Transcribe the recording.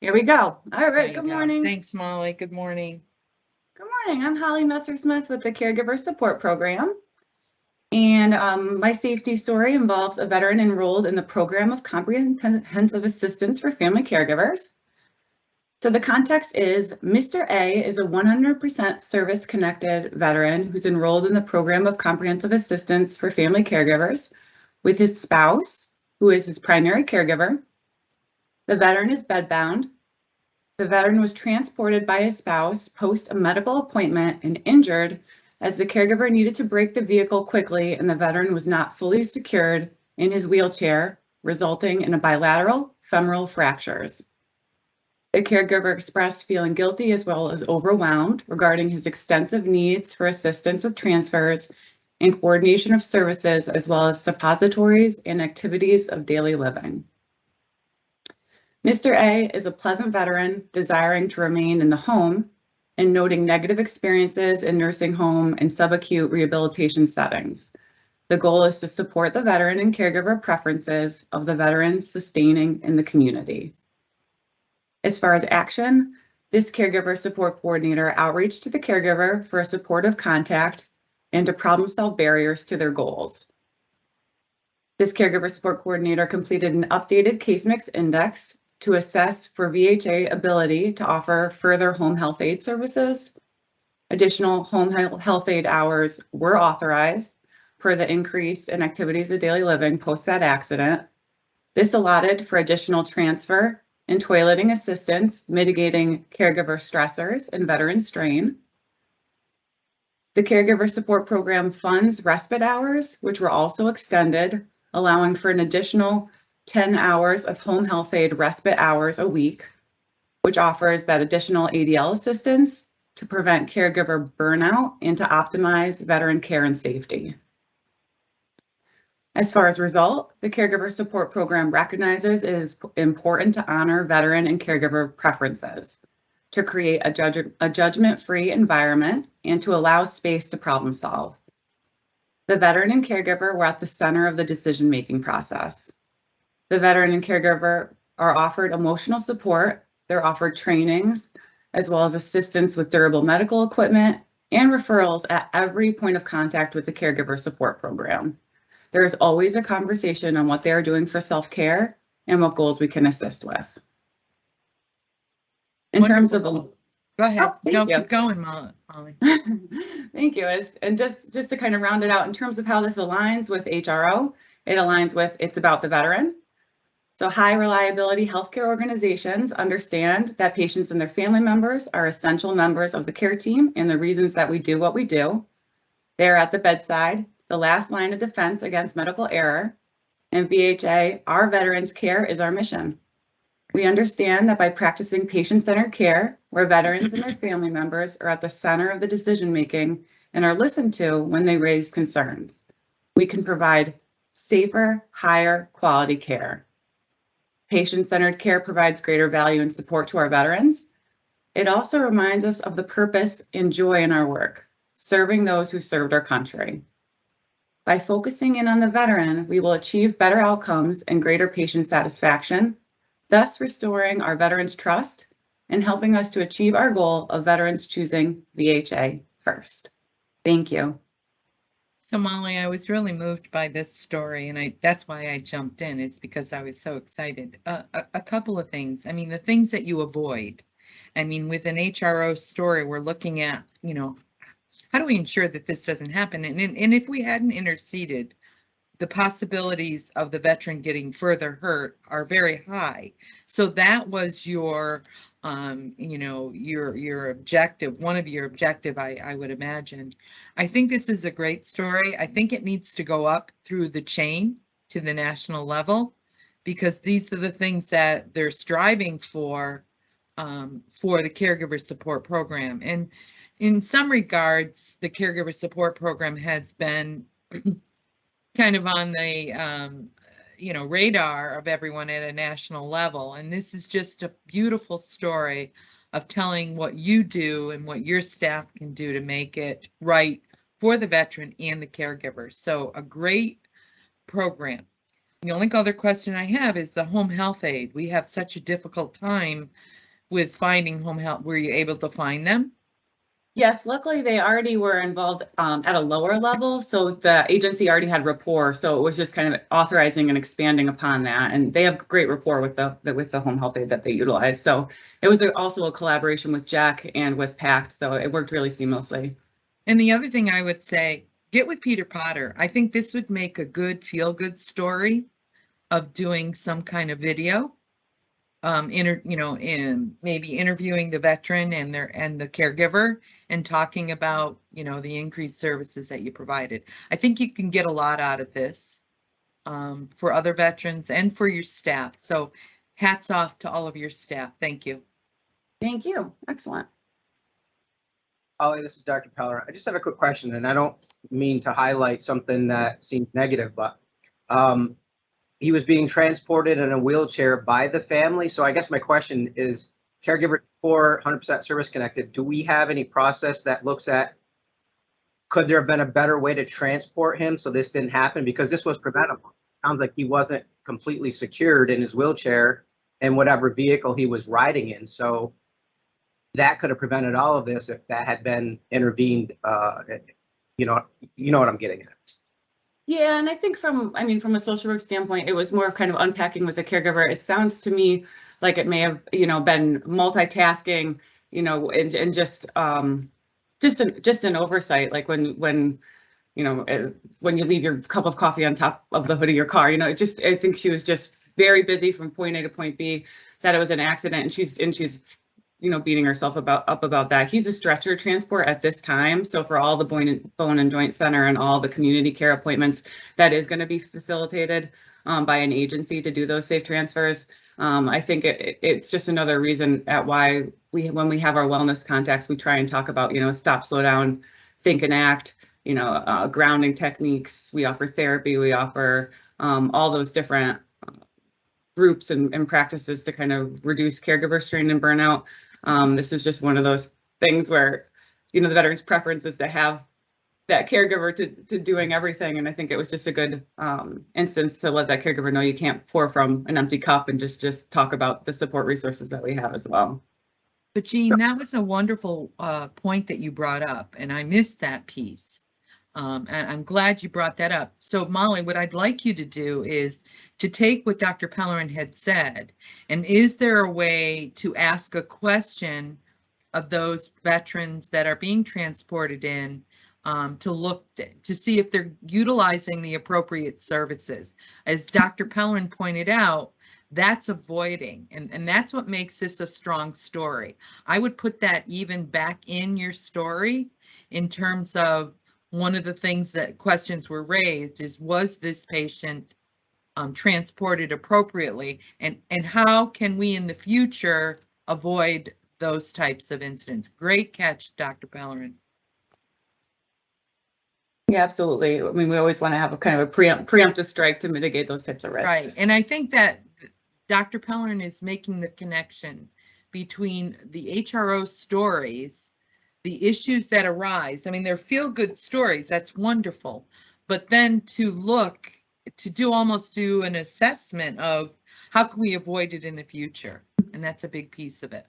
Here we go. All There right, you good go. morning. Thanks, Molly. Good morning. Good morning. I'm Holly Messersmith with the Caregiver Support Program. And my safety story involves a veteran enrolled in the Program of Comprehensive Assistance for Family Caregivers. So the context is Mr. A is a 100% service-connected veteran who's enrolled in the Program of Comprehensive Assistance for Family Caregivers with his spouse, who is his primary caregiver. The veteran is bedbound. The veteran was transported by his spouse post a medical appointment and injured as the caregiver needed to brake the vehicle quickly and the veteran was not fully secured in his wheelchair, resulting in a bilateral femoral fractures. The caregiver expressed feeling guilty as well as overwhelmed regarding his extensive needs for assistance with transfers and coordination of services, as well as suppositories and activities of daily living. Mr. A is a pleasant veteran desiring to remain in the home and noting negative experiences in nursing home and subacute rehabilitation settings. The goal is to support the veteran and caregiver preferences of the veteran sustaining in the community. As far as action, this caregiver support coordinator outreach to the caregiver for a supportive contact and to problem solve barriers to their goals. This caregiver support coordinator completed an updated case mix index to assess for VHA ability to offer further home health aid services. Additional home health aid hours were authorized per the increase in activities of daily living post that accident. This allotted for additional transfer and toileting assistance, mitigating caregiver stressors and veteran strain. The caregiver support program funds respite hours, which were also extended, allowing for an additional 10 hours of home health aid respite hours a week, which offers that additional ADL assistance to prevent caregiver burnout and to optimize veteran care and safety. As far as result, the Caregiver Support Program recognizes it is important to honor veteran and caregiver preferences, to create a judgment-free environment, and to allow space to problem solve. The veteran and caregiver were at the center of the decision-making process. The veteran and caregiver are offered emotional support, they're offered trainings, as well as assistance with durable medical equipment and referrals at every point of contact with the Caregiver Support Program. There is always a conversation on what they are doing for self-care and what goals we can assist with. In terms of Wonderful. Go ahead. thank Don't you. keep going, Molly. Thank you. And just to kind of round it out in terms of how this aligns with HRO, it aligns with it's about the veteran. So high reliability healthcare organizations understand that patients and their family members are essential members of the care team and the reasons that we do what we do. They're at the bedside, the last line of defense against medical error. And VHA, our veterans' care is our mission. We understand that by practicing patient-centered care, where veterans and their family members are at the center of the decision-making and are listened to when they raise concerns, we can provide safer, higher quality care. Patient-centered care provides greater value and support to our veterans. It also reminds us of the purpose and joy in our work, serving those who served our country. By focusing in on the veteran, we will achieve better outcomes and greater patient satisfaction, thus restoring our veterans' trust and helping us to achieve our goal of veterans choosing VHA first. Thank you. So Molly, I was really moved by this story, and that's why I jumped in. It's because I was so excited. A couple of things. I mean, the things that you avoid. I mean, with an HRO story, we're looking at, how do we ensure that this doesn't happen? And if we hadn't interceded, the possibilities of the veteran getting further hurt are very high. So that was your your objective, one of your objective, I would imagine. I think this is a great story. I think it needs to go up through the chain to the national level, because these are the things that they're striving for the caregiver support program. And in some regards, the caregiver support program has been kind of on the radar of everyone at a national level. And this is just a beautiful story of telling what you do and what your staff can do to make it right for the veteran and the caregiver. So a great program. The only other question I have is the home health aid. We have such a difficult time with finding home health. Were you able to find them? Yes, luckily they already were involved at a lower level, so the agency already had rapport. So it was just kind of authorizing and expanding upon that, and they have great rapport with the home health aid that they utilize. So it was also a collaboration with Jack and with PACT, so it worked really seamlessly. And the other thing I would say, get with Peter Potter. I think this would make a good feel-good story of doing some kind of video. In maybe interviewing the veteran and the caregiver and talking about, the increased services that you provided. I think you can get a lot out of this for other veterans and for your staff. So hats off to all of your staff. Thank you. Thank you. Excellent. Holly, this is Dr. Peller. I just have a quick question, and I don't mean to highlight something that seems negative, but he was being transported in a wheelchair by the family. So I guess my question is, caregiver for 100% service connected, do we have any process that looks at, could there have been a better way to transport him so this didn't happen? Because this was preventable. Sounds like he wasn't completely secured in his wheelchair and whatever vehicle he was riding in. So that could have prevented all of this if that had been intervened. You know what I'm getting at. Yeah, and I think from a social work standpoint, it was more kind of unpacking with the caregiver. It sounds to me like it may have, been multitasking, and just an oversight, like when you leave your cup of coffee on top of the hood of your car, I think she was just very busy from point A to point B, that it was an accident, and she's beating herself up about that. He's a stretcher transport at this time. So for all the bone and joint center and all the community care appointments, that is going to be facilitated by an agency to do those safe transfers. I think it's just another reason at why when we have our wellness contacts, we try and talk about, stop, slow down, think and act, grounding techniques. We offer therapy. We offer all those different groups and practices to kind of reduce caregiver strain and burnout. This is just one of those things where, the veteran's preference is to have that caregiver to doing everything. And I think it was just a good instance to let that caregiver know you can't pour from an empty cup, and just talk about the support resources that we have as well. But Jean, that was a wonderful point that you brought up, and I missed that piece. And I'm glad you brought that up. So Molly, what I'd like you to do is to take what Dr. Pellerin had said, and is there a way to ask a question of those veterans that are being transported in to look to see if they're utilizing the appropriate services? As Dr. Pellerin pointed out, that's avoiding, and that's what makes this a strong story. I would put that even back in your story in terms of one of the things that questions were raised is, was this patient transported appropriately, and how can we in the future avoid those types of incidents? Great catch, Dr. Pellerin. Yeah, absolutely. We always want to have a kind of a preemptive strike to mitigate those types of risks. Right, and I think that Dr. Pellerin is making the connection between the HRO stories, the issues that arise. They're feel-good stories, that's wonderful, but then to almost do an assessment of how can we avoid it in the future, and that's a big piece of it.